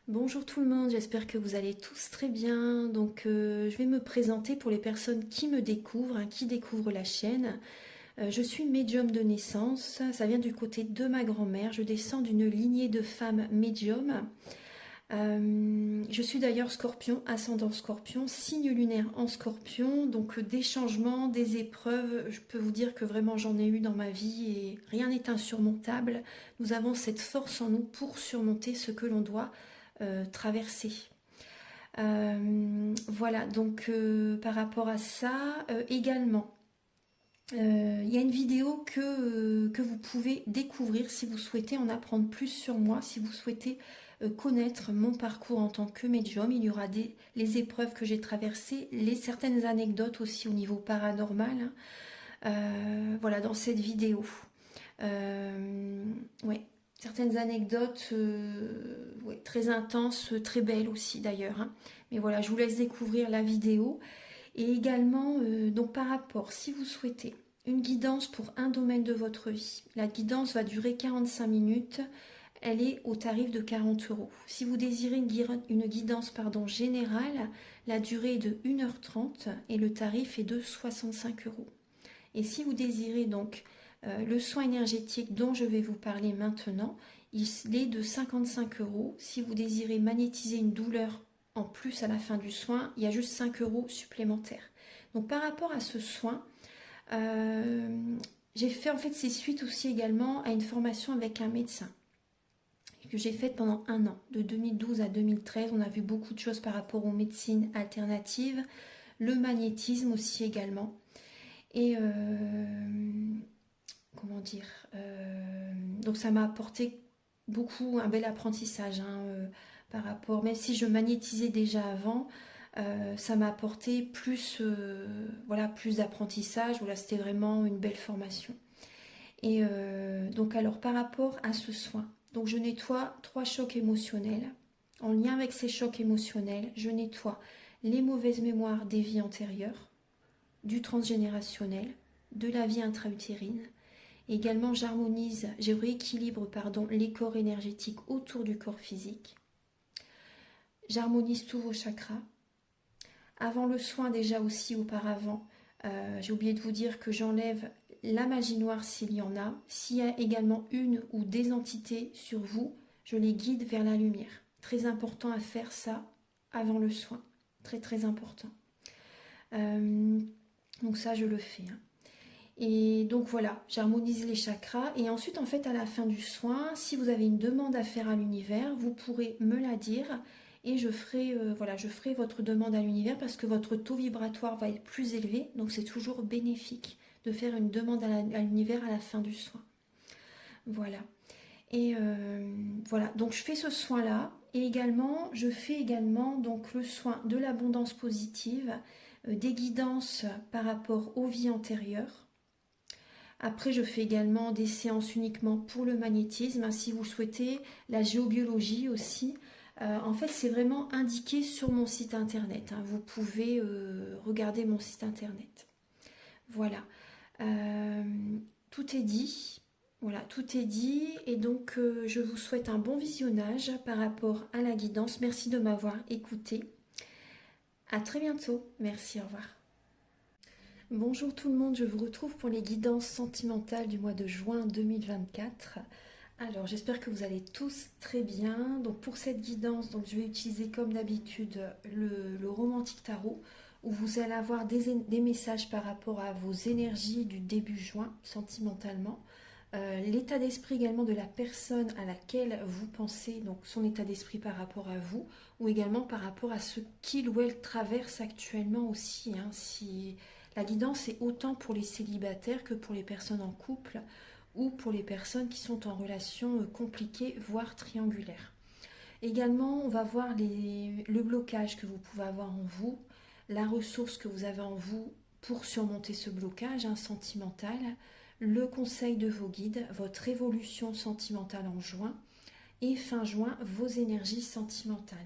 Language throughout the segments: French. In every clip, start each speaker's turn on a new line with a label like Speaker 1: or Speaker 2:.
Speaker 1: Bonjour tout le monde, j'espère que vous allez tous très bien. Je vais me présenter pour les personnes qui me découvrent, qui découvrent la chaîne. Je suis médium de naissance, ça vient du côté de ma grand-mère. Je descends d'une lignée de femmes médiums. Je suis d'ailleurs scorpion, ascendant scorpion, signe lunaire en scorpion. Donc des changements, des épreuves, je peux vous dire que vraiment j'en ai eu dans ma vie et rien n'est insurmontable. Nous avons cette force en nous pour surmonter ce que l'on doit traverser. Voilà, par rapport à ça, également, il y a une vidéo que vous pouvez découvrir si vous souhaitez en apprendre plus sur moi, si vous souhaitez connaître mon parcours en tant que médium. Il y aura les épreuves que j'ai traversées, certaines anecdotes aussi au niveau paranormal, hein. Voilà, dans cette vidéo. Ouais, certaines anecdotes ouais, très intenses, très belles aussi d'ailleurs, hein. Mais voilà, je vous laisse découvrir la vidéo. Et également, donc par rapport, si vous souhaitez une guidance pour un domaine de votre vie, la guidance va durer 45 minutes. Elle est au tarif de 40 euros. Si vous désirez une guidance générale, la durée est de 1h30 et le tarif est de 65 euros. Et si vous désirez donc le soin énergétique dont je vais vous parler maintenant, il est de 55 euros. Si vous désirez magnétiser une douleur en plus à la fin du soin, il y a juste 5 euros supplémentaires. Donc par rapport à ce soin, j'ai fait en fait c'est suite aussi également à une formation avec un médecin que j'ai faite pendant un an, de 2012 à 2013. On a vu beaucoup de choses par rapport aux médecines alternatives, le magnétisme aussi également. Et comment dire, donc ça m'a apporté beaucoup un bel apprentissage, hein, par rapport, même si je magnétisais déjà avant, ça m'a apporté plus, voilà, plus d'apprentissage. Voilà, c'était vraiment une belle formation. Et donc alors par rapport à ce soin, donc je nettoie 3 chocs émotionnels. En lien avec ces chocs émotionnels, je nettoie les mauvaises mémoires des vies antérieures, du transgénérationnel, de la vie intra-utérine. Également, je rééquilibre les corps énergétiques autour du corps physique. J'harmonise tous vos chakras. Avant le soin, déjà aussi auparavant, j'ai oublié de vous dire que j'enlève la magie noire s'il y en a. S'il y a également une ou des entités sur vous, je les guide vers la lumière. Très important à faire ça avant le soin. Très très important. Donc ça, je le fais, hein. Et donc voilà, j'harmonise les chakras. Et ensuite, en fait, à la fin du soin, si vous avez une demande à faire à l'univers, vous pourrez me la dire et voilà, je ferai votre demande à l'univers parce que votre taux vibratoire va être plus élevé. Donc c'est toujours bénéfique de faire une demande à l'univers à la fin du soin. Voilà. Et voilà, donc je fais ce soin-là. Et également, je fais également donc le soin de l'abondance positive, des guidances par rapport aux vies antérieures. Après, je fais également des séances uniquement pour le magnétisme, si vous souhaitez, la géobiologie aussi. En fait, c'est vraiment indiqué sur mon site internet, hein. Vous pouvez regarder mon site internet. Voilà. Euh, Tout est dit. Voilà, tout est dit. Et donc, je vous souhaite un bon visionnage par rapport à la guidance. Merci de m'avoir écouté. À très bientôt. Merci, au revoir. Bonjour tout le monde, je vous retrouve pour les guidances sentimentales du mois de juin 2024. Alors j'espère que vous allez tous très bien. Donc pour cette guidance, donc, je vais utiliser comme d'habitude le Romantique Tarot où vous allez avoir des messages par rapport à vos énergies du début juin sentimentalement. L'état d'esprit également de la personne à laquelle vous pensez, donc son état d'esprit par rapport à vous, ou également par rapport à ce qu'il ou elle traverse actuellement aussi, hein. Si la guidance est autant pour les célibataires que pour les personnes en couple ou pour les personnes qui sont en relation compliquée, voire triangulaire. Également, on va voir le blocage que vous pouvez avoir en vous, la ressource que vous avez en vous pour surmonter ce blocage, hein, sentimental, le conseil de vos guides, votre évolution sentimentale en juin et fin juin, vos énergies sentimentales.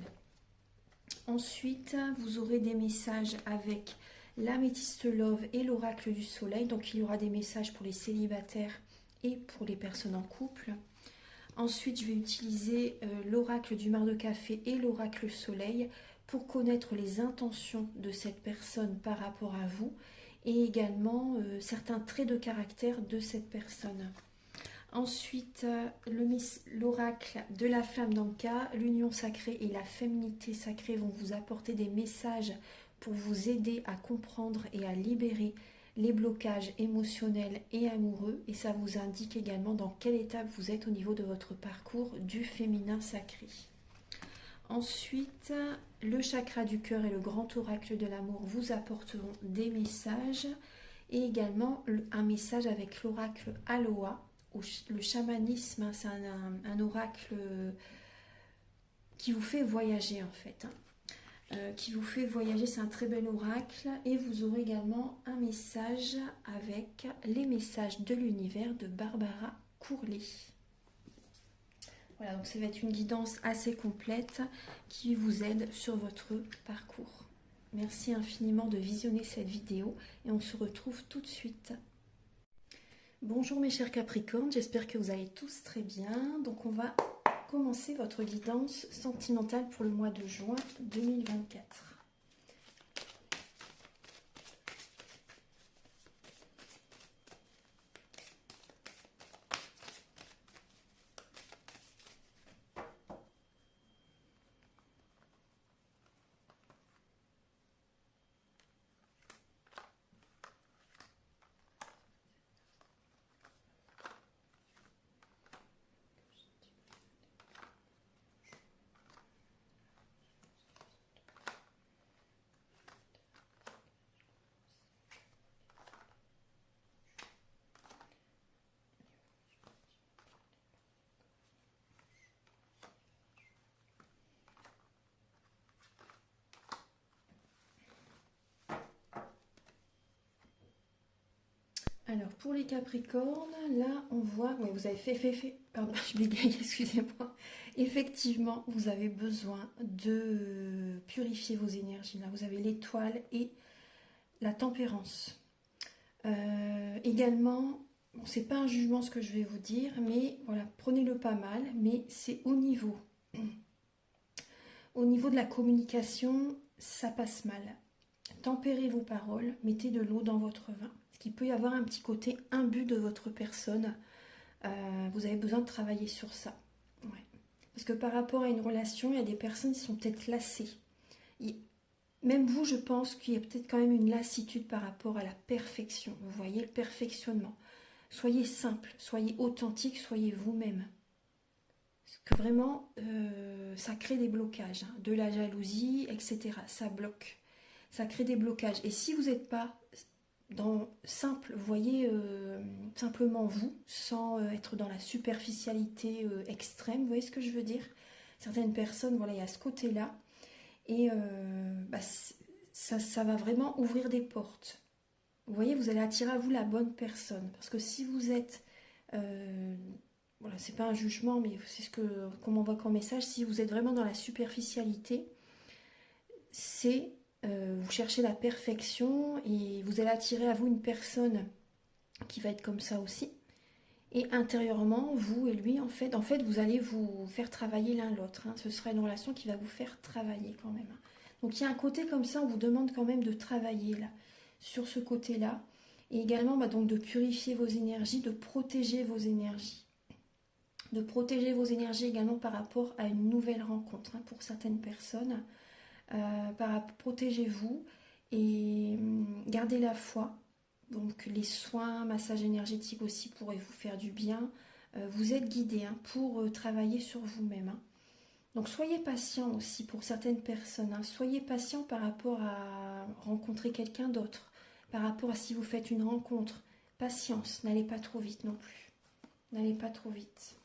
Speaker 1: Ensuite, vous aurez des messages avec l'améthyste love et l'oracle du soleil. Donc il y aura des messages pour les célibataires et pour les personnes en couple. Ensuite, je vais utiliser l'oracle du mar de café et l'oracle soleil pour connaître les intentions de cette personne par rapport à vous et également certains traits de caractère de cette personne. Ensuite, l'oracle de la flamme d'Anka, l'union sacrée et la féminité sacrée vont vous apporter des messages pour vous aider à comprendre et à libérer les blocages émotionnels et amoureux. Et ça vous indique également dans quelle étape vous êtes au niveau de votre parcours du féminin sacré. Ensuite, le chakra du cœur et le grand oracle de l'amour vous apporteront des messages et également un message avec l'oracle Aloha. Le chamanisme, c'est un oracle qui vous fait voyager en fait. Qui vous fait voyager, c'est un très bel oracle. Et vous aurez également un message avec les messages de l'univers de Barbara Courlet. Voilà, donc ça va être une guidance assez complète qui vous aide sur votre parcours. Merci infiniment de visionner cette vidéo et on se retrouve tout de suite. Bonjour mes chers Capricornes, j'espère que vous allez tous très bien. Donc on va commencer votre guidance sentimentale pour le mois de juin 2024. Alors, pour les Capricornes, là, on voit... Oui, vous avez fait... Pardon, je bégaye, excusez-moi. Effectivement, vous avez besoin de purifier vos énergies. Là, vous avez l'étoile et la tempérance. Également, bon, c'est pas un jugement ce que je vais vous dire, mais voilà, prenez-le pas mal, mais c'est au niveau. Au niveau de la communication, ça passe mal. Tempérez vos paroles, mettez de l'eau dans votre vin. Parce qu'il peut y avoir un petit côté imbu de votre personne. Vous avez besoin de travailler sur ça. Ouais. Parce que par rapport à une relation, il y a des personnes qui sont peut-être lassées. Même vous, je pense qu'il y a peut-être quand même une lassitude par rapport à la perfection. Vous voyez, le perfectionnement. Soyez simple, soyez authentique, soyez vous-même. Parce que vraiment, ça crée des blocages. Hein, de la jalousie, etc. Ça bloque. Ça crée des blocages. Et si vous n'êtes pas dans simple, voyez simplement vous, sans être dans la superficialité extrême, vous voyez ce que je veux dire? Certaines personnes, voilà, il y a ce côté-là, et ça va vraiment ouvrir des portes. Vous voyez, vous allez attirer à vous la bonne personne, parce que si vous êtes, voilà, c'est pas un jugement, mais c'est ce que, qu'on m'envoie comme message, si vous êtes vraiment dans la superficialité, c'est... vous cherchez la perfection et vous allez attirer à vous une personne qui va être comme ça aussi. Et intérieurement, vous et lui, en fait vous allez vous faire travailler l'un l'autre. Hein. Ce sera une relation qui va vous faire travailler quand même. Donc il y a un côté comme ça, on vous demande quand même de travailler là, sur ce côté-là. Et également donc de purifier vos énergies, de protéger vos énergies. De protéger vos énergies également par rapport à une nouvelle rencontre hein, pour certaines personnes. Protégez-vous et gardez la foi. Donc les soins, massage énergétique aussi pourraient vous faire du bien. Vous êtes guidé hein, pour travailler sur vous-même. Hein. Donc soyez patient aussi pour certaines personnes. Hein. Soyez patient par rapport à rencontrer quelqu'un d'autre. Par rapport à si vous faites une rencontre. Patience, n'allez pas trop vite non plus. N'allez pas trop vite.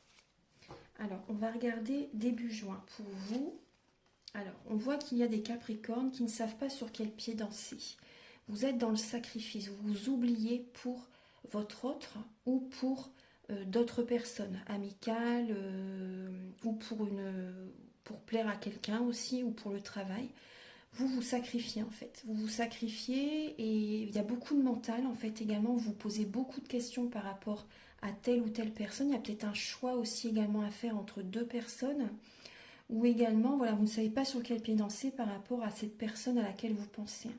Speaker 1: Alors, on va regarder début juin pour vous. Alors, on voit qu'il y a des Capricornes qui ne savent pas sur quel pied danser. Vous êtes dans le sacrifice, vous vous oubliez pour votre autre ou pour d'autres personnes, amicales ou pour plaire à quelqu'un aussi ou pour le travail. vous vous sacrifiez en fait. Vous vous sacrifiez et il y a beaucoup de mental en fait également. Vous vous posez beaucoup de questions par rapport à telle ou telle personne. Il y a peut-être un choix aussi également à faire entre deux personnes. Ou également, voilà, vous ne savez pas sur quel pied danser par rapport à cette personne à laquelle vous pensez.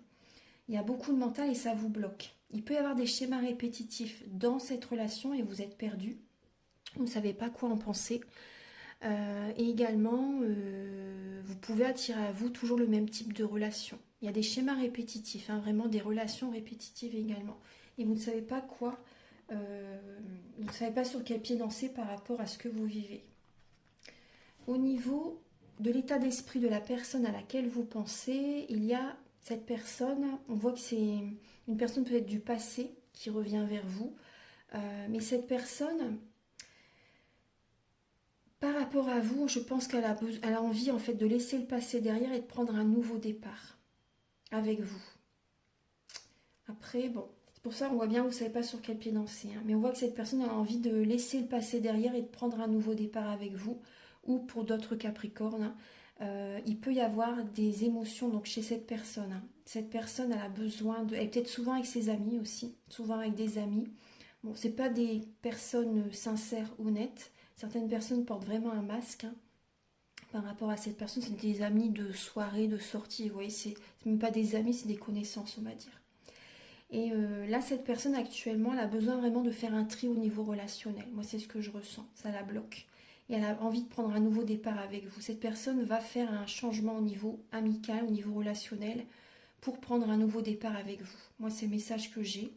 Speaker 1: Il y a beaucoup de mental et ça vous bloque. Il peut y avoir des schémas répétitifs dans cette relation et vous êtes perdu. Vous ne savez pas quoi en penser. Et également, vous pouvez attirer à vous toujours le même type de relation. Il y a des schémas répétitifs, hein, vraiment des relations répétitives également. Et vous ne savez pas quoi, vous ne savez pas sur quel pied danser par rapport à ce que vous vivez. Au niveau de l'état d'esprit de la personne à laquelle vous pensez, il y a cette personne, on voit que c'est une personne peut-être du passé qui revient vers vous, mais cette personne, par rapport à vous, je pense qu'elle a envie en fait de laisser le passé derrière et de prendre un nouveau départ avec vous. Après, bon, c'est pour ça on voit bien, vous ne savez pas sur quel pied danser, hein, mais on voit que cette personne a envie de laisser le passé derrière et de prendre un nouveau départ avec vous, ou pour d'autres Capricornes, il peut y avoir des émotions donc chez cette personne. Hein. Cette personne, elle a besoin de... Elle est peut-être souvent avec ses amis aussi, souvent avec des amis. Bon, c'est pas des personnes sincères, honnêtes. Certaines personnes portent vraiment un masque, hein. Par rapport à cette personne, c'est des amis de soirée, de sortie. Vous voyez, c'est même pas des amis, c'est des connaissances, on va dire. Et là, cette personne actuellement, elle a besoin vraiment de faire un tri au niveau relationnel. Moi, c'est ce que je ressens. Ça la bloque. Et elle a envie de prendre un nouveau départ avec vous. Cette personne va faire un changement au niveau amical, au niveau relationnel, pour prendre un nouveau départ avec vous. Moi, c'est le message que j'ai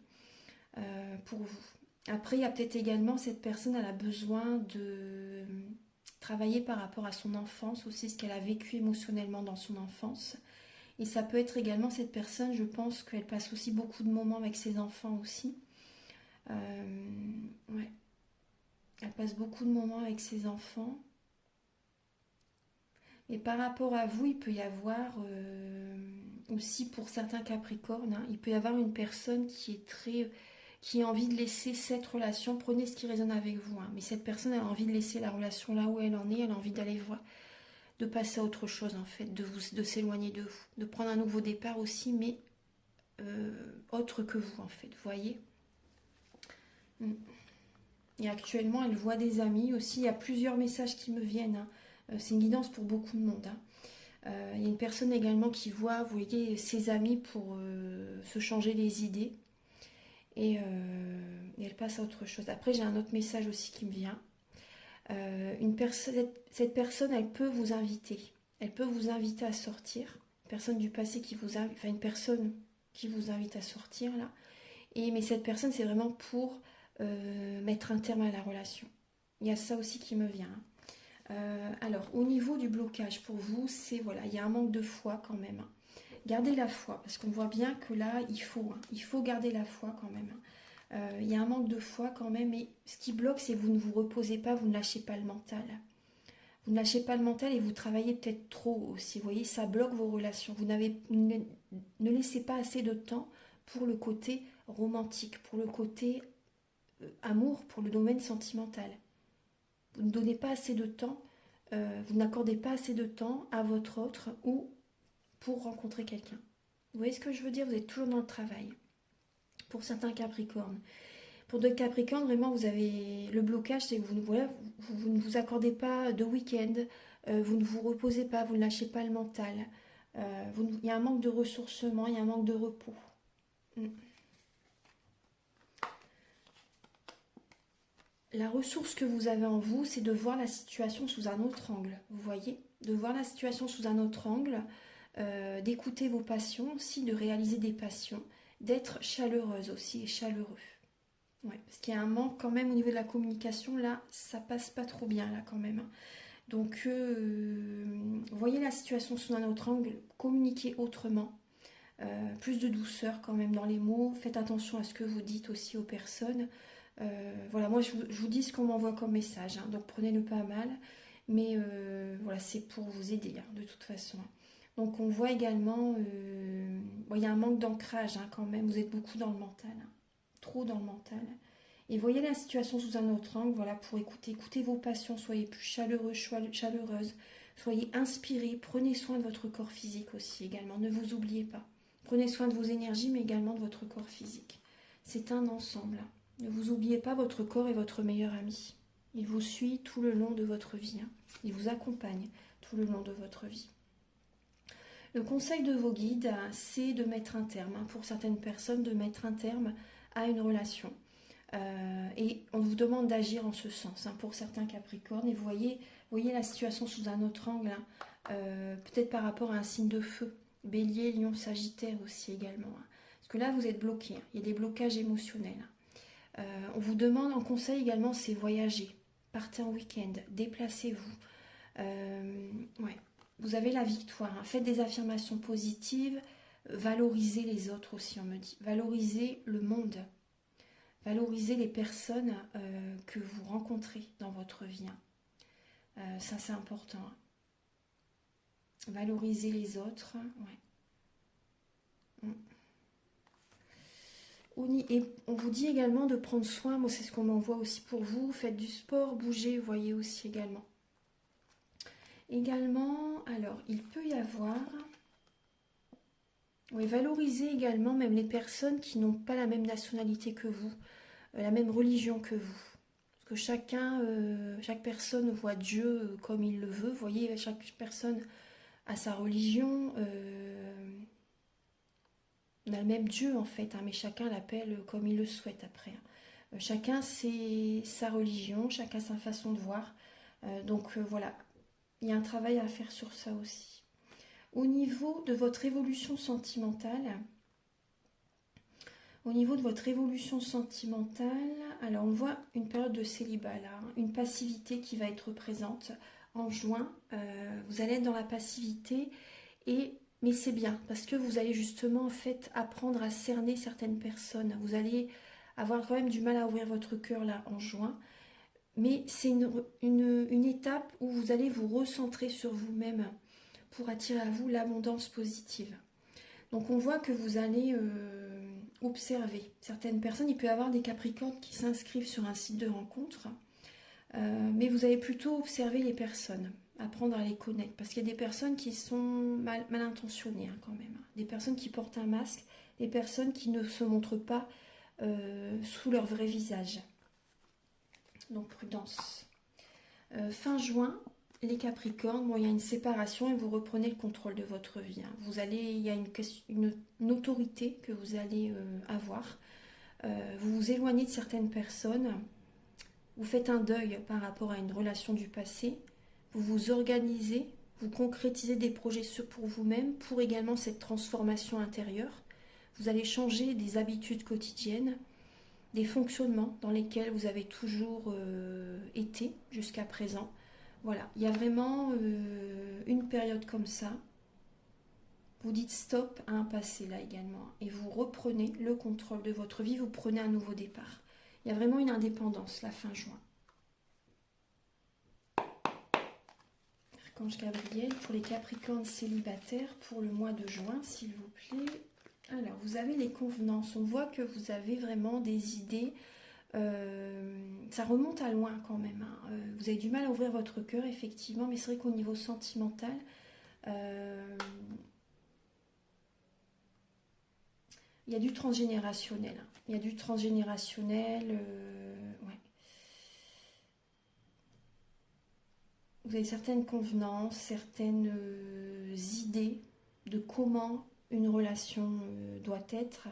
Speaker 1: pour vous. Après, il y a peut-être également cette personne, elle a besoin de travailler par rapport à son enfance aussi, ce qu'elle a vécu émotionnellement dans son enfance. Et ça peut être également cette personne, je pense qu'elle passe aussi beaucoup de moments avec ses enfants aussi. Ouais. Elle passe beaucoup de moments avec ses enfants. Et par rapport à vous, il peut y avoir aussi pour certains Capricornes, hein, il peut y avoir une personne qui a envie de laisser cette relation. Prenez ce qui résonne avec vous, hein, mais cette personne a envie de laisser la relation là où elle en est. Elle a envie d'aller voir, de passer à autre chose en fait, de s'éloigner de vous, de prendre un nouveau départ aussi, mais autre que vous en fait. Vous voyez. Et actuellement, elle voit des amis aussi. Il y a plusieurs messages qui me viennent, hein. C'est une guidance pour beaucoup de monde, hein. Il y a une personne également qui voit, vous voyez, ses amis pour se changer les idées. Et elle passe à autre chose. Après, j'ai un autre message aussi qui me vient. Cette personne, elle peut vous inviter. Elle peut vous inviter à sortir. Une personne du passé qui vous invite, enfin une personne qui vous invite à sortir là. Mais cette personne, c'est vraiment pour mettre un terme à la relation. Il y a ça aussi qui me vient, hein. Alors, au niveau du blocage pour vous, c'est voilà, il y a un manque de foi quand même, hein. Gardez la foi, parce qu'on voit bien que là, il faut garder la foi quand même, hein. Il y a un manque de foi quand même, et ce qui bloque, c'est que vous ne vous reposez pas, vous ne lâchez pas le mental. Vous ne lâchez pas le mental et vous travaillez peut-être trop aussi. Vous voyez, ça bloque vos relations. Ne laissez pas assez de temps pour le côté romantique, pour le côté amour, pour le domaine sentimental. Vous ne donnez pas assez de temps, vous n'accordez pas assez de temps à votre autre ou pour rencontrer quelqu'un. Vous voyez ce que je veux dire? Vous êtes toujours dans le travail. Pour certains Capricornes. Pour d'autres Capricornes, vraiment, vous avez le blocage, c'est que vous ne vous accordez pas de week-end, vous ne vous reposez pas, vous ne lâchez pas le mental. Il y a un manque de ressourcement, il y a un manque de repos. La ressource que vous avez en vous, c'est de voir la situation sous un autre angle, vous voyez? De voir la situation sous un autre angle, d'écouter vos passions aussi, de réaliser des passions, d'être chaleureuse aussi et chaleureux. Ouais, parce qu'il y a un manque quand même au niveau de la communication, là, ça passe pas trop bien, là, quand même. Donc, voyez la situation sous un autre angle, communiquez autrement, plus de douceur quand même dans les mots, faites attention à ce que vous dites aussi aux personnes. Voilà, moi, je vous dis ce qu'on m'envoie comme message, hein, donc prenez-le pas mal, mais voilà, c'est pour vous aider, hein, de toute façon. Donc, on voit également, bon, il y a un manque d'ancrage, hein, quand même, vous êtes beaucoup dans le mental, hein. Trop dans le mental. Et voyez la situation sous un autre angle, voilà, pour écouter vos passions, soyez plus chaleureux, chaleureuse, Soyez inspirés, prenez soin de votre corps physique aussi également, ne vous oubliez pas. Prenez soin de vos énergies, mais également de votre corps physique. C'est un ensemble. Ne vous oubliez pas, votre corps est votre meilleur ami. Il vous suit tout le long de votre vie. Il vous accompagne tout le long de votre vie. Le conseil de vos guides, c'est de mettre un terme, pour certaines personnes, de mettre un terme à une relation. Et on vous demande d'agir en ce sens, pour certains Capricornes. Et vous voyez la situation sous un autre angle, peut-être par rapport à un signe de feu. Bélier, Lion, Sagittaire aussi également. Parce que là, vous êtes bloqué, il y a des blocages émotionnels. On vous demande en conseil également, c'est voyager. Partez en week-end, déplacez-vous. Ouais. Vous avez la victoire. Faites des affirmations positives. Valorisez les autres aussi, on me dit. Valorisez le monde. Valorisez les personnes que vous rencontrez dans votre vie. Ça, c'est important. Valorisez les autres. Ouais. Et on vous dit également de prendre soin. Moi, c'est ce qu'on m'envoie aussi pour vous. Faites du sport, bougez, vous voyez aussi également. Également, alors, il peut y avoir... Oui, valorisez également même les personnes qui n'ont pas la même nationalité que vous, la même religion que vous. Parce que chaque personne voit Dieu comme il le veut. Vous voyez, chaque personne a sa religion. On a le même Dieu en fait, mais chacun l'appelle comme il le souhaite après. Chacun c'est sa religion, chacun sa façon de voir. Donc voilà, il y a un travail à faire sur ça aussi. Au niveau de votre évolution sentimentale, alors on voit une période de célibat là, une passivité qui va être présente en juin. Vous allez être dans la passivité, mais c'est bien parce que vous allez justement en fait apprendre à cerner certaines personnes. Vous allez avoir quand même du mal à ouvrir votre cœur là en juin. Mais c'est une étape où vous allez vous recentrer sur vous-même pour attirer à vous l'abondance positive. Donc on voit que vous allez observer certaines personnes. Il peut y avoir des Capricornes qui s'inscrivent sur un site de rencontre, mais vous allez plutôt observer les personnes, apprendre à les connaître, parce qu'il y a des personnes qui sont mal intentionnées quand même. Des personnes qui portent un masque, des personnes qui ne se montrent pas sous leur vrai visage. Donc prudence. Fin juin, les Capricornes, il y a une séparation et vous reprenez le contrôle de votre vie. Il y a une autorité que vous allez avoir. Vous vous éloignez de certaines personnes. Vous faites un deuil par rapport à une relation du passé. Vous vous organisez, vous concrétisez des projets pour vous-même, pour également cette transformation intérieure. Vous allez changer des habitudes quotidiennes, des fonctionnements dans lesquels vous avez toujours été jusqu'à présent. Voilà, il y a vraiment une période comme ça. Vous dites stop à un passé là également. Et vous reprenez le contrôle de votre vie, vous prenez un nouveau départ. Il y a vraiment une indépendance la fin juin. Archange Gabriel pour les Capricornes célibataires pour le mois de juin, s'il vous plaît. Alors, vous avez les convenances. On voit que vous avez vraiment des idées. Ça remonte à loin quand même. Vous avez du mal à ouvrir votre cœur, effectivement. Mais c'est vrai qu'au niveau sentimental, il y a du transgénérationnel. Il y a du transgénérationnel. Ouais. Vous avez certaines convenances, certaines idées de comment une relation doit être.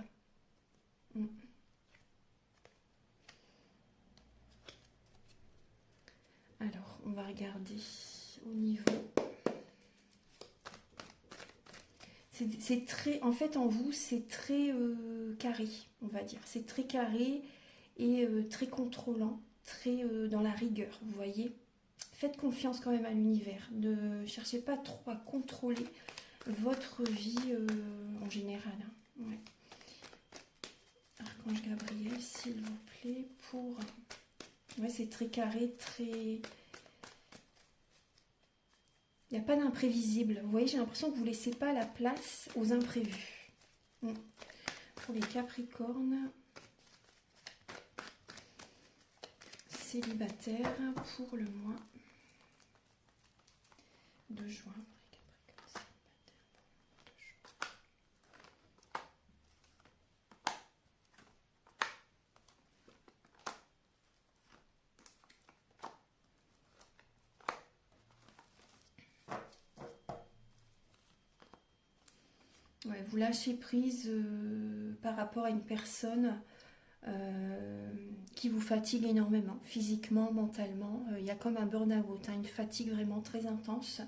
Speaker 1: Alors, on va regarder au niveau... C'est très... En fait, en vous, c'est très carré, on va dire. C'est très carré et très contrôlant, très dans la rigueur, vous voyez. Faites confiance quand même à l'univers. Ne cherchez pas trop à contrôler votre vie en général. Ouais. Archange Gabriel, s'il vous plaît, pour... Ouais, c'est très carré, très... Il n'y a pas d'imprévisible. Vous voyez, j'ai l'impression que vous ne laissez pas la place aux imprévus. Pour les Capricornes célibataires pour le mois de juin. Ouais, vous lâchez prise par rapport à une personne qui vous fatigue énormément, physiquement, mentalement. Il y a comme un burn-out, hein, une fatigue vraiment très intense.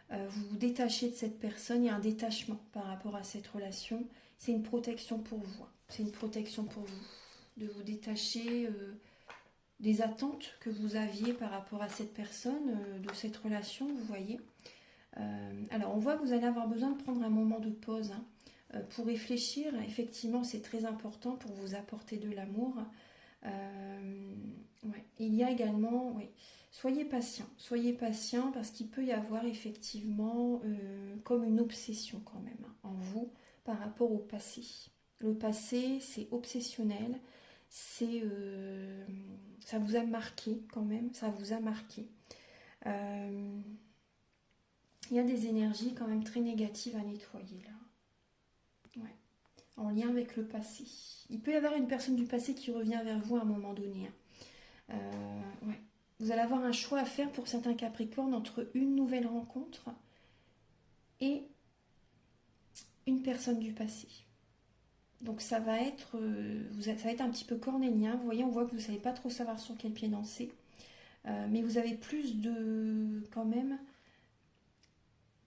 Speaker 1: Vous vous détachez de cette personne, il y a un détachement par rapport à cette relation. C'est une protection pour vous. C'est une protection pour vous. De vous détacher des attentes que vous aviez par rapport à cette personne, de cette relation, vous voyez. Alors, on voit que vous allez avoir besoin de prendre un moment de pause pour réfléchir. Effectivement, c'est très important pour vous apporter de l'amour. Ouais. Il y a également, oui, soyez patient parce qu'il peut y avoir effectivement comme une obsession quand même en vous par rapport au passé. Le passé, c'est obsessionnel, ça vous a marqué quand même, ça vous a marqué. Euh, il y a des énergies quand même très négatives à nettoyer là. Ouais. En lien avec le passé. Il peut y avoir une personne du passé qui revient vers vous à un moment donné. Ouais. Vous allez avoir un choix à faire pour certains Capricornes entre une nouvelle rencontre et une personne du passé. Donc ça va être, ça va être un petit peu cornélien. Vous voyez, on voit que vous ne savez pas trop savoir sur quel pied danser. Mais vous avez plus de, quand même,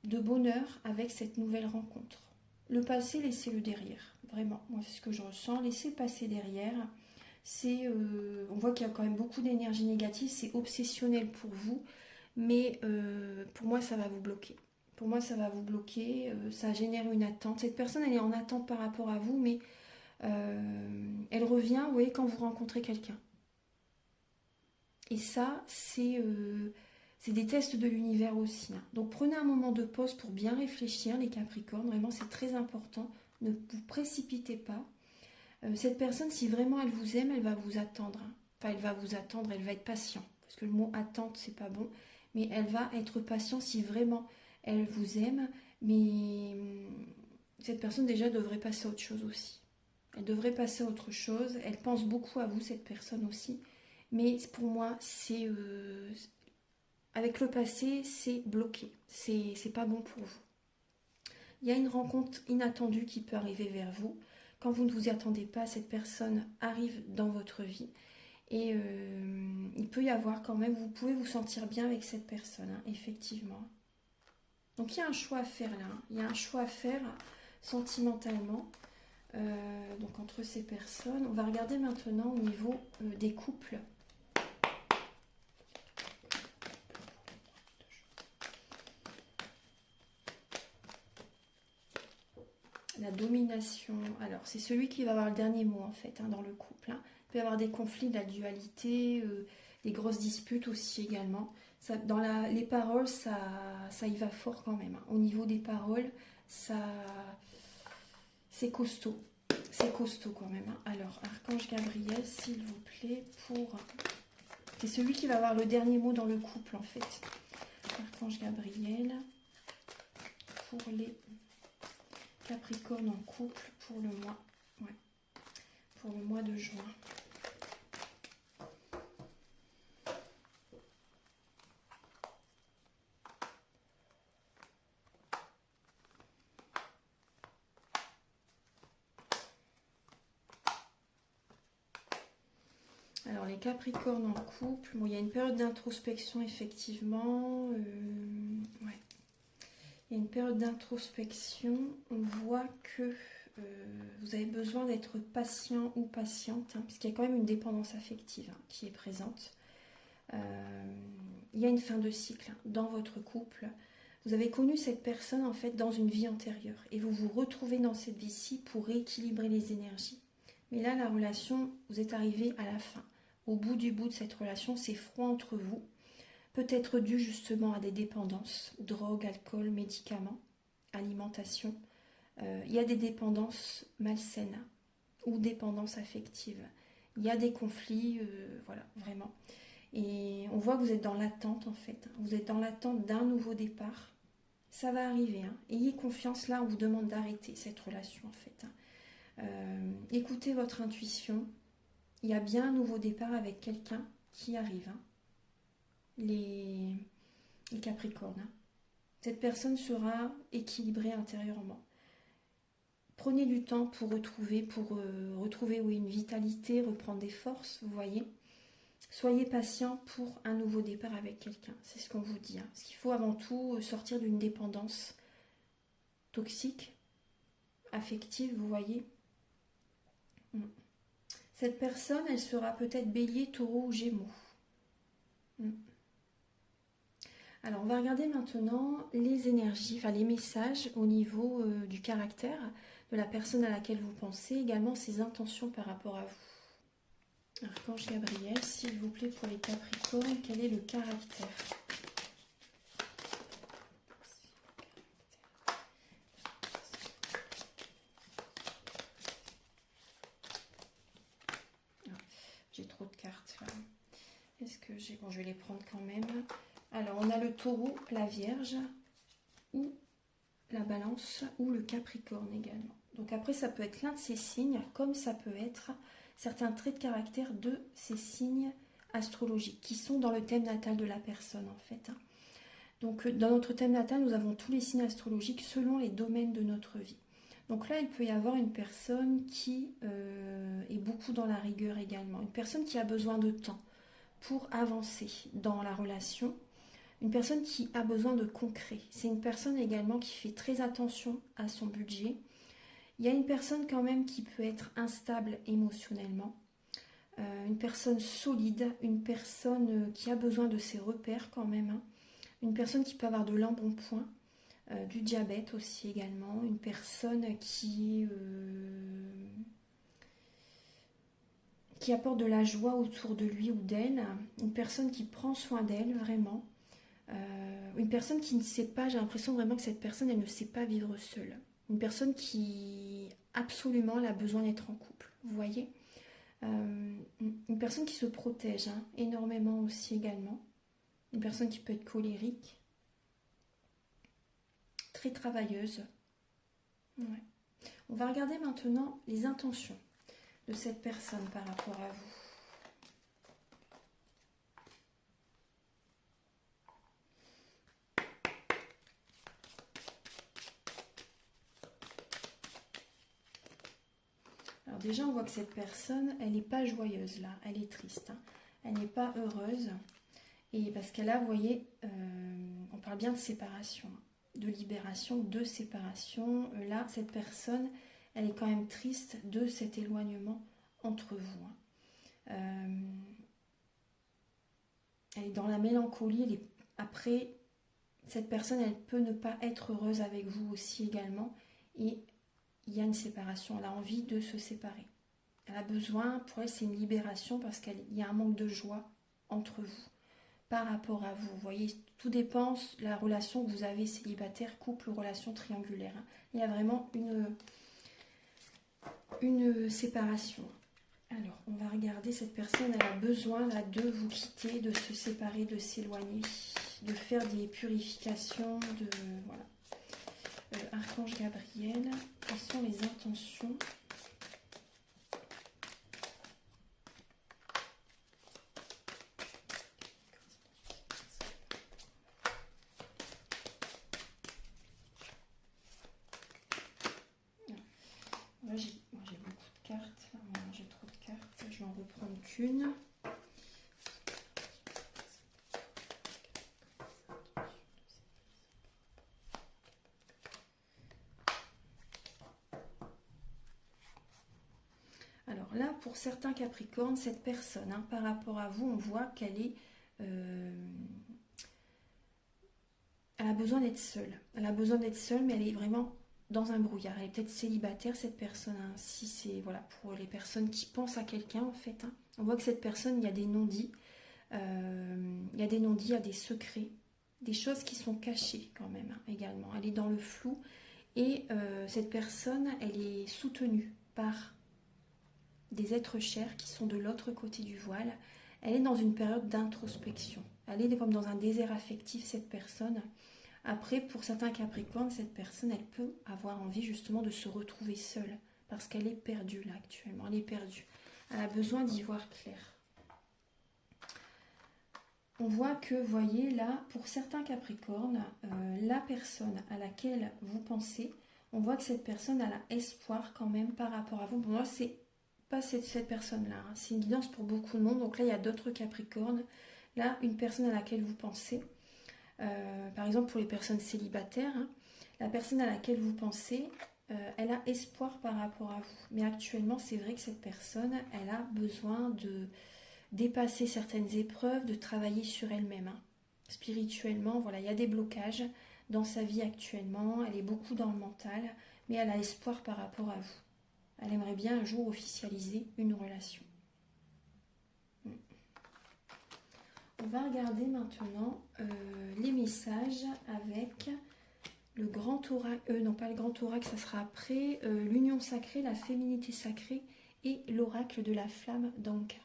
Speaker 1: de bonheur avec cette nouvelle rencontre. Le passé, laissez-le derrière. Vraiment, moi c'est ce que je ressens. Laissez le passé derrière. On voit qu'il y a quand même beaucoup d'énergie négative. C'est obsessionnel pour vous. Mais pour moi, ça va vous bloquer. Pour moi, ça va vous bloquer. Ça génère une attente. Cette personne, elle est en attente par rapport à vous, mais elle revient, vous voyez, quand vous rencontrez quelqu'un. Et ça, c'est des tests de l'univers aussi. Hein. Donc prenez un moment de pause pour bien réfléchir, les Capricornes. Vraiment, c'est très important. Ne vous précipitez pas. Cette personne, si vraiment elle vous aime, elle va vous attendre. Hein. Enfin, elle va vous attendre, elle va être patiente. Parce que le mot attente, c'est pas bon. Mais elle va être patiente si vraiment elle vous aime. Mais cette personne déjà devrait passer à autre chose aussi. Elle devrait passer à autre chose. Elle pense beaucoup à vous, cette personne aussi. Mais pour moi, avec le passé, c'est bloqué. C'est pas bon pour vous. Il y a une rencontre inattendue qui peut arriver vers vous. Quand vous ne vous y attendez pas, cette personne arrive dans votre vie. Et il peut y avoir quand même, vous pouvez vous sentir bien avec cette personne, hein, effectivement. Donc il y a un choix à faire là. Hein. Il y a un choix à faire sentimentalement. Donc entre ces personnes. On va regarder maintenant au niveau des couples. La domination, alors c'est celui qui va avoir le dernier mot en fait hein, dans le couple. Hein. Il peut y avoir des conflits, de la dualité, des grosses disputes aussi également. Ça, dans les paroles, ça y va fort quand même. Hein. Au niveau des paroles, c'est costaud. C'est costaud quand même. Hein. Alors, Archange Gabriel, s'il vous plaît, c'est celui qui va avoir le dernier mot dans le couple en fait. Archange Gabriel, pour les Capricorne en couple pour le mois, ouais, pour le mois de juin. Alors les Capricornes en couple, bon, il y a une période d'introspection effectivement. Ouais. Il y a une période d'introspection. On voit que vous avez besoin d'être patient ou patiente, hein, parce qu'il y a quand même une dépendance affective hein, qui est présente. Il y a une fin de cycle hein, dans votre couple. Vous avez connu cette personne en fait dans une vie antérieure et vous vous retrouvez dans cette vie-ci pour rééquilibrer les énergies. Mais là, la relation, vous êtes arrivé à la fin. Au bout de cette relation, c'est froid entre vous. Peut-être dû justement à des dépendances, drogue, alcool, médicaments, alimentation. Il y a des dépendances malsaines ou dépendances affectives. Il y a des conflits, voilà, vraiment. Et on voit que vous êtes dans l'attente en fait. Vous êtes dans l'attente d'un nouveau départ. Ça va arriver, hein. Ayez confiance, là, on vous demande d'arrêter cette relation, en fait, hein. Écoutez votre intuition. Il y a bien un nouveau départ avec quelqu'un qui arrive, hein. Les Capricornes, hein. Cette personne sera équilibrée intérieurement. Prenez du temps pour retrouver oui, une vitalité, reprendre des forces, vous voyez. Soyez patient pour un nouveau départ avec quelqu'un, c'est ce qu'on vous dit, hein. Parce qu'il faut avant tout sortir d'une dépendance toxique, affective, vous voyez. Cette personne, elle sera peut-être Bélier, Taureau ou Gémeaux. Alors, on va regarder maintenant les énergies, enfin les messages au niveau du caractère de la personne à laquelle vous pensez, également ses intentions par rapport à vous. Archange Gabriel, s'il vous plaît, pour les Capricornes, quel est le caractère? J'ai trop de cartes là. Est-ce que j'ai... Bon, je vais les prendre quand même. Alors, on a le Taureau, la Vierge, ou la Balance, ou le Capricorne également. Donc après, ça peut être l'un de ces signes, comme ça peut être certains traits de caractère de ces signes astrologiques, qui sont dans le thème natal de la personne, en fait. Donc, dans notre thème natal, nous avons tous les signes astrologiques selon les domaines de notre vie. Donc là, il peut y avoir une personne qui est beaucoup dans la rigueur également. Une personne qui a besoin de temps pour avancer dans la relation. Une personne qui a besoin de concret. C'est une personne également qui fait très attention à son budget. Il y a une personne quand même qui peut être instable émotionnellement. Une personne solide, une personne qui a besoin de ses repères quand même, hein. Une personne qui peut avoir de l'embonpoint. Du diabète aussi également, une personne qui apporte de la joie autour de lui ou d'elle, une personne qui prend soin d'elle vraiment, une personne qui ne sait pas, j'ai l'impression vraiment que cette personne, elle ne sait pas vivre seule, une personne qui absolument elle a besoin d'être en couple, vous voyez, une personne qui se protège, hein, énormément aussi également, une personne qui peut être colérique, très travailleuse. Ouais. On va regarder maintenant les intentions de cette personne par rapport à vous. Alors déjà, on voit que cette personne, elle n'est pas joyeuse là, elle est triste, hein. Elle n'est pas heureuse. Et parce qu'elle a, vous voyez, on parle bien de séparation, de libération, de séparation. Là, cette personne, elle est quand même triste de cet éloignement entre vous, hein. Elle est dans la mélancolie. Après, cette personne, elle peut ne pas être heureuse avec vous aussi également. Et il y a une séparation. Elle a envie de se séparer. Elle a besoin, pour elle, c'est une libération parce qu'il y a un manque de joie entre vous par rapport à vous. Vous voyez, tout dépend de la relation que vous avez, célibataire, couple ou relation triangulaire, hein. Il y a vraiment une séparation. Alors, on va regarder, cette personne, elle a besoin là, de vous quitter, de se séparer, de s'éloigner, de faire des purifications, de... Voilà. Archange Gabriel, quelles sont les intentions ? Moi j'ai beaucoup de cartes, j'ai trop de cartes, je vais en reprendre qu'une. Alors là, pour certains Capricornes, cette personne, hein, par rapport à vous, on voit qu'elle est... elle a besoin d'être seule. Elle a besoin d'être seule, mais elle est vraiment dans un brouillard. Elle est peut-être célibataire, cette personne, hein. Si c'est, voilà, pour les personnes qui pensent à quelqu'un, en fait, hein. On voit que cette personne, il y a des non-dits. Il y a des non-dits, il y a des secrets. Des choses qui sont cachées quand même, hein, également. Elle est dans le flou. Et cette personne, elle est soutenue par des êtres chers qui sont de l'autre côté du voile. Elle est dans une période d'introspection. Elle est comme dans un désert affectif, cette personne. Après, pour certains Capricornes, cette personne, elle peut avoir envie justement de se retrouver seule parce qu'elle est perdue là actuellement, elle est perdue. Elle a besoin d'y voir clair. On voit que, vous voyez, là, pour certains Capricornes, la personne à laquelle vous pensez, on voit que cette personne a espoir quand même par rapport à vous. Pour moi, c'est pas cette personne-là, hein. C'est une guidance pour beaucoup de monde. Donc là, il y a d'autres Capricornes. Là, une personne à laquelle vous pensez, par exemple pour les personnes célibataires, hein, la personne à laquelle vous pensez, elle a espoir par rapport à vous. Mais actuellement, c'est vrai que cette personne, elle a besoin de dépasser certaines épreuves, de travailler sur elle-même, hein. Spirituellement, voilà, il y a des blocages dans sa vie actuellement, elle est beaucoup dans le mental, mais elle a espoir par rapport à vous. Elle aimerait bien un jour officialiser une relation. On va regarder maintenant les messages avec le grand oracle, non pas le grand oracle, ça sera après, l'union sacrée, la féminité sacrée et l'oracle de la flamme d'Anka.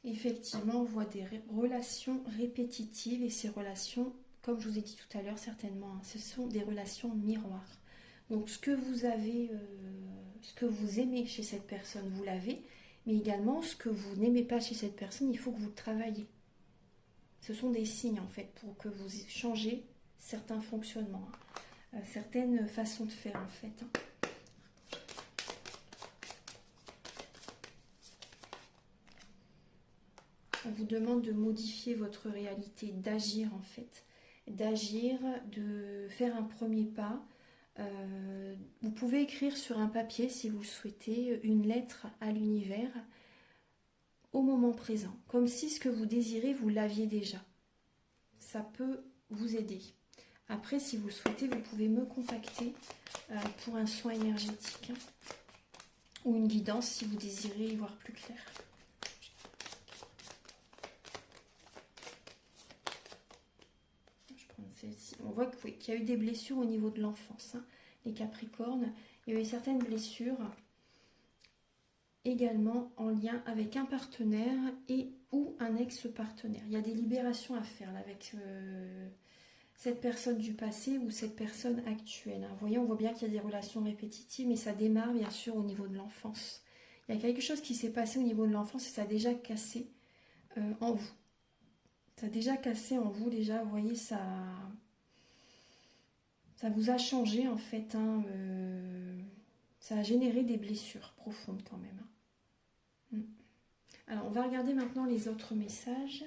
Speaker 1: Effectivement, on voit des relations répétitives et ces relations, comme je vous ai dit tout à l'heure certainement, hein, ce sont des relations miroirs. Donc ce que vous avez, ce que vous aimez chez cette personne, vous l'avez, mais également ce que vous n'aimez pas chez cette personne, il faut que vous le travaillez. Ce sont des signes en fait pour que vous changez certains fonctionnements, hein, certaines façons de faire en fait, hein. On vous demande de modifier votre réalité, d'agir en fait, d'agir, de faire un premier pas. Vous pouvez écrire sur un papier, si vous le souhaitez, une lettre à l'univers au moment présent, comme si ce que vous désirez, vous l'aviez déjà. Ça peut vous aider. Après, si vous le souhaitez, vous pouvez me contacter pour un soin énergétique, hein, ou une guidance si vous désirez y voir plus clair. On voit qu'il y a eu des blessures au niveau de l'enfance, hein. Les Capricornes, il y a eu certaines blessures également en lien avec un partenaire et ou un ex-partenaire. Il y a des libérations à faire là, avec cette personne du passé ou cette personne actuelle, hein. Vous voyez, on voit bien qu'il y a des relations répétitives, mais ça démarre bien sûr au niveau de l'enfance. Il y a quelque chose qui s'est passé au niveau de l'enfance et ça a déjà cassé en vous. Ça a déjà cassé en vous, déjà, vous voyez, ça vous a changé en fait, hein, ça a généré des blessures profondes quand même, hein. Alors, on va regarder maintenant les autres messages.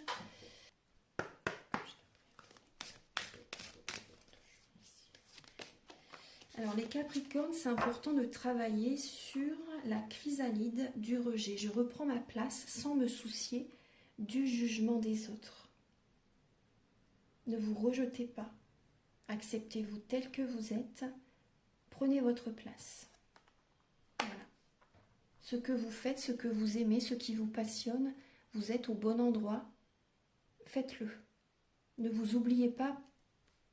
Speaker 1: Alors, les Capricornes, c'est important de travailler sur la chrysalide du rejet. Je reprends ma place sans me soucier du jugement des autres. Ne vous rejetez pas. Acceptez-vous tel que vous êtes. Prenez votre place. Voilà. Ce que vous faites, ce que vous aimez, ce qui vous passionne, vous êtes au bon endroit. Faites-le. Ne vous oubliez pas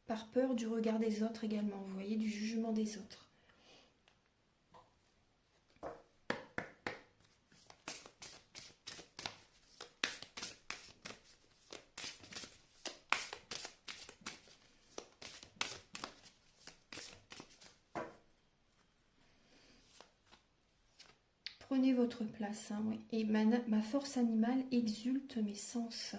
Speaker 1: par peur du regard des autres également. Vous voyez, du jugement des autres. Prenez votre place, hein, oui. Et ma force animale exulte mes sens.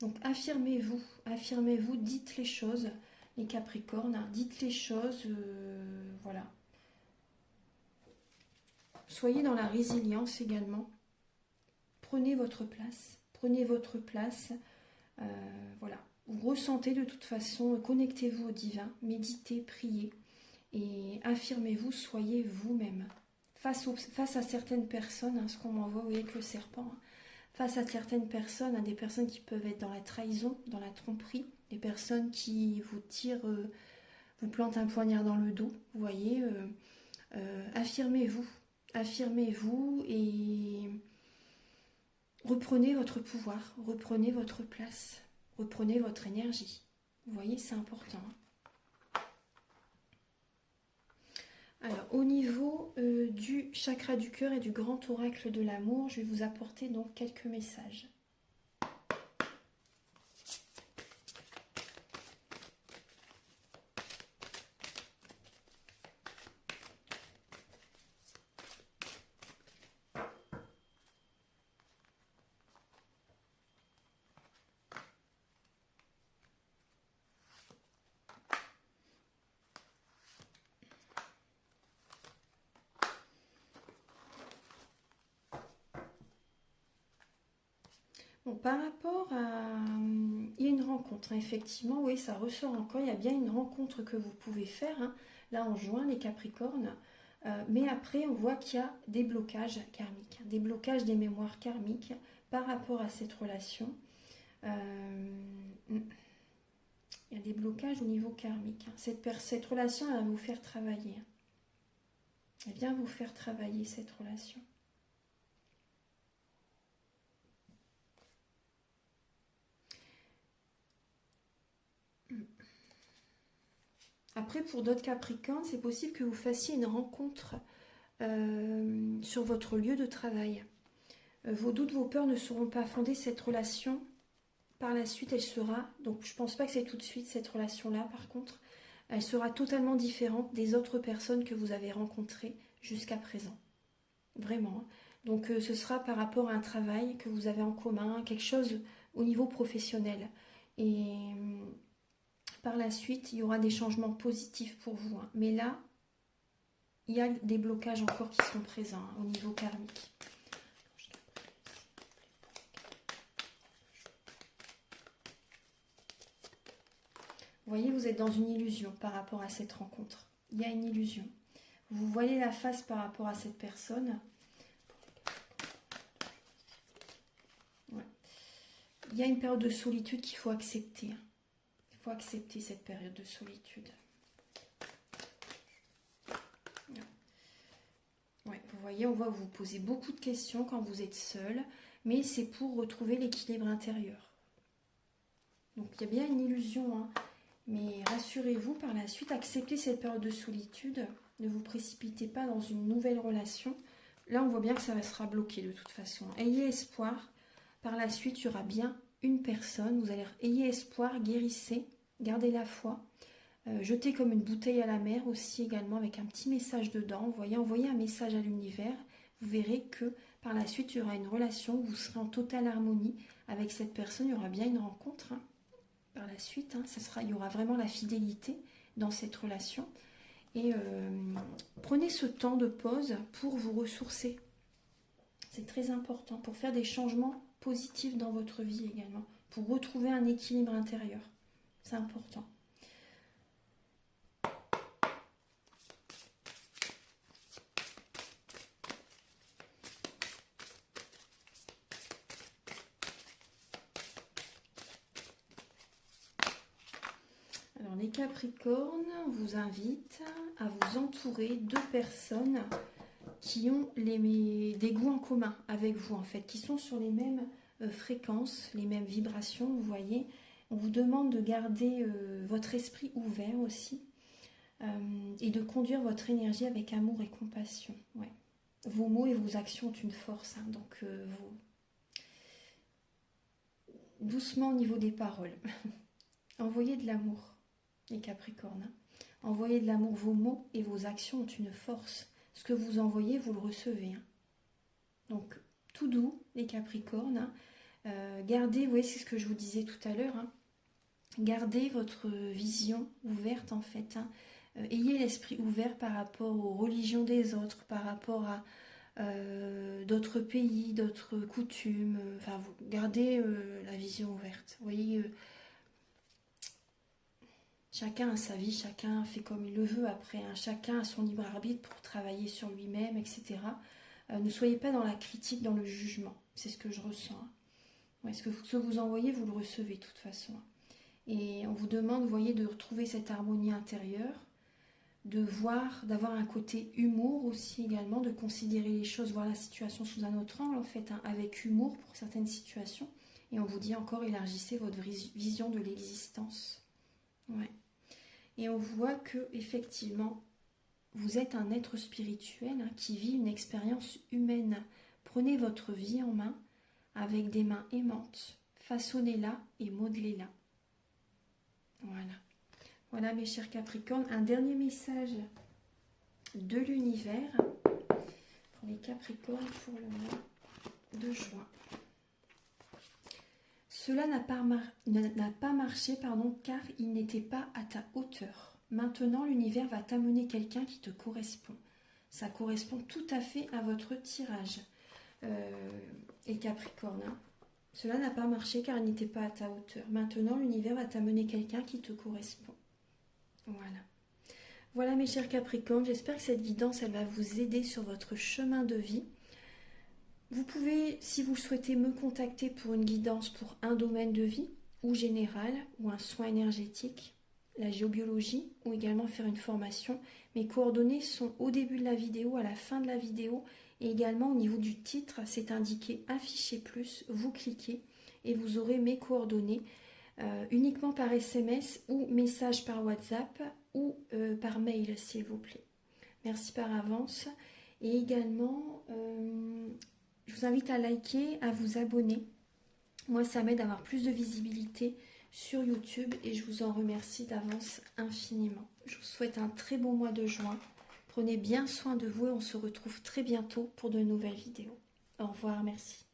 Speaker 1: Donc affirmez-vous, dites les choses, les Capricornes, hein, dites les choses, voilà. Soyez dans la résilience également. Prenez votre place, voilà. Vous ressentez de toute façon, connectez-vous au divin, méditez, priez et affirmez-vous, soyez vous-même. Face à certaines personnes, hein, ce qu'on m'envoie, vous voyez, avec le serpent, hein, face à certaines personnes, hein, des personnes qui peuvent être dans la trahison, dans la tromperie, des personnes qui vous tirent, vous plantent un poignard dans le dos, vous voyez, affirmez-vous et reprenez votre pouvoir, reprenez votre place, reprenez votre énergie. Vous voyez, c'est important, hein. Alors, au niveau chakra du cœur et du grand oracle de l'amour, je vais vous apporter donc quelques messages. Bon, par rapport à... Il y a une rencontre, hein, effectivement, oui, ça ressort encore. Il y a bien une rencontre que vous pouvez faire, hein, là en juin, les Capricornes. Mais après, on voit qu'il y a des blocages karmiques, hein, des blocages des mémoires karmiques par rapport à cette relation. Il y a des blocages au niveau karmique. Hein. Cette relation, elle va vous faire travailler. Hein. Elle vient vous faire travailler, cette relation. Après, pour d'autres Capricornes, c'est possible que vous fassiez une rencontre sur votre lieu de travail. Vos doutes, vos peurs ne seront pas fondés. Cette relation, par la suite, elle sera... Donc, je ne pense pas que c'est tout de suite, cette relation-là, par contre. Elle sera totalement différente des autres personnes que vous avez rencontrées jusqu'à présent. Vraiment. Donc, ce sera par rapport à un travail que vous avez en commun, quelque chose au niveau professionnel. Et... par la suite, il y aura des changements positifs pour vous. Hein. Mais là, il y a des blocages encore qui sont présents hein, au niveau karmique. Vous voyez, vous êtes dans une illusion par rapport à cette rencontre. Il y a une illusion. Vous voyez la face par rapport à cette personne. Ouais. Il y a une période de solitude qu'il faut accepter. Il faut accepter cette période de solitude. Ouais, vous voyez, on voit que vous posez beaucoup de questions quand vous êtes seul, mais c'est pour retrouver l'équilibre intérieur. Donc il y a bien une illusion, hein, mais rassurez-vous, par la suite, acceptez cette période de solitude, ne vous précipitez pas dans une nouvelle relation. Là, on voit bien que ça sera bloqué de toute façon. Ayez espoir, par la suite, il y aura bien une personne, vous allez ayez espoir, guérissez, gardez la foi. Jetez comme une bouteille à la mer aussi également avec un petit message dedans. Vous voyez, envoyez un message à l'univers. Vous verrez que par la suite, il y aura une relation où vous serez en totale harmonie avec cette personne. Il y aura bien une rencontre hein, par la suite. Hein, il y aura vraiment la fidélité dans cette relation. Et prenez ce temps de pause pour vous ressourcer. C'est très important pour faire des changements positifs dans votre vie également. Pour retrouver un équilibre intérieur. C'est important. Alors les Capricornes, on vous invite à vous entourer de personnes qui ont des goûts en commun avec vous en fait, qui sont sur les mêmes fréquences, les mêmes vibrations, vous voyez. On vous demande de garder votre esprit ouvert aussi et de conduire votre énergie avec amour et compassion. Ouais. Vos mots et vos actions ont une force, hein, donc doucement au niveau des paroles. Envoyez de l'amour. Les Capricornes. Hein. Envoyez de l'amour, vos mots et vos actions ont une force. Ce que vous envoyez, vous le recevez. Hein. Donc, tout doux, les Capricornes. Hein. Gardez, vous voyez, c'est ce que je vous disais tout à l'heure. Hein. Gardez votre vision ouverte, en fait. Hein. Ayez l'esprit ouvert par rapport aux religions des autres, par rapport à d'autres pays, d'autres coutumes. Enfin, vous gardez la vision ouverte. Vous voyez... chacun a sa vie, chacun fait comme il le veut après, hein. Chacun a son libre arbitre pour travailler sur lui-même, etc. Ne soyez pas dans la critique, dans le jugement, c'est ce que je ressens. Hein. Ouais, ce que vous envoyez, vous le recevez de toute façon. Hein. Et on vous demande, vous voyez, de retrouver cette harmonie intérieure, de voir, d'avoir un côté humour aussi également, de considérer les choses, voir la situation sous un autre angle en fait, hein, avec humour pour certaines situations. Et on vous dit encore, élargissez votre vision de l'existence. Ouais. Et on voit que effectivement, vous êtes un être spirituel hein, qui vit une expérience humaine. Prenez votre vie en main avec des mains aimantes. Façonnez-la et modelez-la. Voilà. Voilà mes chers Capricornes, un dernier message de l'univers pour les Capricornes pour le mois de juin. Cela n'a pas marché car il n'était pas à ta hauteur. Maintenant, l'univers va t'amener quelqu'un qui te correspond. Ça correspond tout à fait à votre tirage. Et Capricorne, hein. Cela n'a pas marché car il n'était pas à ta hauteur. Maintenant, l'univers va t'amener quelqu'un qui te correspond. Voilà. Voilà mes chers Capricornes, j'espère que cette guidance, elle va vous aider sur votre chemin de vie. Vous pouvez, si vous le souhaitez, me contacter pour une guidance pour un domaine de vie ou général ou un soin énergétique, la géobiologie ou également faire une formation. Mes coordonnées sont au début de la vidéo, à la fin de la vidéo et également au niveau du titre, c'est indiqué afficher plus, vous cliquez et vous aurez mes coordonnées uniquement par SMS ou message par WhatsApp ou par mail s'il vous plaît. Merci par avance et également je vous invite à liker, à vous abonner. Moi, ça m'aide à avoir plus de visibilité sur YouTube et je vous en remercie d'avance infiniment. Je vous souhaite un très bon mois de juin. Prenez bien soin de vous et on se retrouve très bientôt pour de nouvelles vidéos. Au revoir, merci.